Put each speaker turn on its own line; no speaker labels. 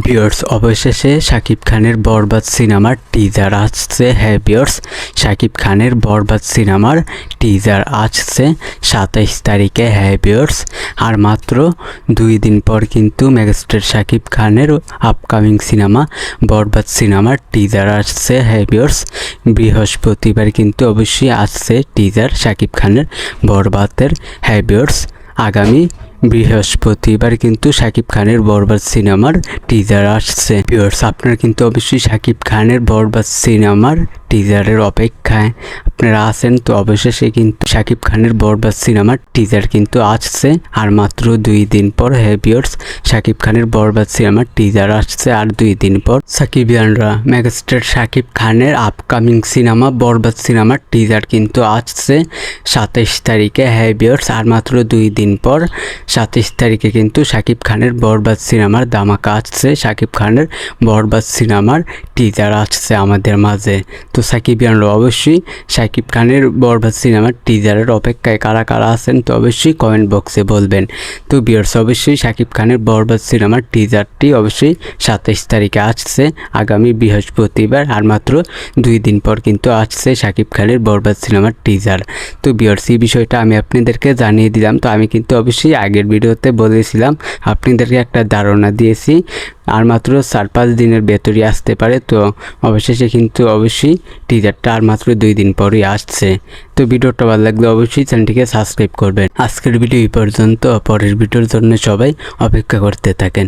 Viewers, অবশেষে শাকিব খানের বরবাদ সিনেমার টিজার আসছে। হ্যাঁ ভিউয়ার্স, শাকিব খানের বরবাদ সিনেমার টিজার আসছে 27 তারিখে। হ্যাঁ ভিউয়ার্স, আর মাত্র 2 দিন পর কিন্তু মেগাস্টার শাকিব খানের আপকামিং সিনেমা বরবাদ সিনেমার টিজার আসছে। হ্যাঁ ভিউয়ার্স, বৃহস্পতিবার কিন্তু অবশ্যই আসছে টিজার শাকিব খানের বরবাদের। হ্যাঁ ভিউয়ার্স, আগামী বৃহস্পতিবার কিন্তু শাকিব খানের বরবাদ সিনেমার টিজার আসছে। ভিউয়ার্স, আপনারা কিন্তু অবশ্যই শাকিব খানের বরবাদ সিনেমার টিজারের অপেক্ষায় আপনারা আছেন। তো অবশেষে কিন্তু শাকিব খানের বরবাদ সিনেমার টিজার কিন্তু আসছে আর মাত্র 2 দিন পর। হ্যাঁ ভিউয়ার্স, শাকিব খানের বরবাদ সিনেমার টিজার আসছে আর 2 দিন পর সাকিবিয়ানরা মেগাস্টার শাকিব খানের আপকামিং সিনেমা বরবাদ সিনেমার টিজার কিন্তু আসছে 27 তারিখে। হ্যাঁ ভিউয়ার্স, আর মাত্র 2 দিন পর 27 তারিখে কিন্তু শাকিব খানের বরবাদ সিনেমার ধামাকা আসছে। শাকিব খানের বরবাদ সিনেমার টিজার আসছে আমাদের মাঝে। তো সাকিবিয়ানরা অবশ্যই শাকিব খানের বরবাদ সিনেমার টিজারের অপেক্ষায় কারা কারা আছেন তো অবশ্যই কমেন্ট বক্সে বলবেন। তো ভিউয়ার্স, অবশ্যই শাকিব খানের বরবাদ সিনেমার টিজারটি অবশ্যই 27 তারিখে আসছে আগামী বৃহস্পতিবার, আর মাত্র 2 দিন পর কিন্তু আসছে শাকিব খানের বরবাদ সিনেমার টিজার। তো ভিউয়ার্স, এই বিষয়টা আমি আপনাদেরকে জানিয়ে দিলাম। তো আমি কিন্তু অবশ্যই আগের ভিডিওতে বলেছিলাম, আপনাদেরকে একটা ধারণা দিয়েছি আর মাত্র 4-5 দিনের ভেতরই আসতে পারে। তো অবশেষে কিন্তু অবশ্যই টিজারটা আর মাত্র 2 দিন পরই আসছে। তো ভিডিওটা ভালো লাগলে অবশ্যই চ্যানেলটিকে সাবস্ক্রাইব করবেন। আজকের ভিডিও এই পর্যন্ত, পরের ভিডিওর জন্য সবাই অপেক্ষা করতে থাকেন।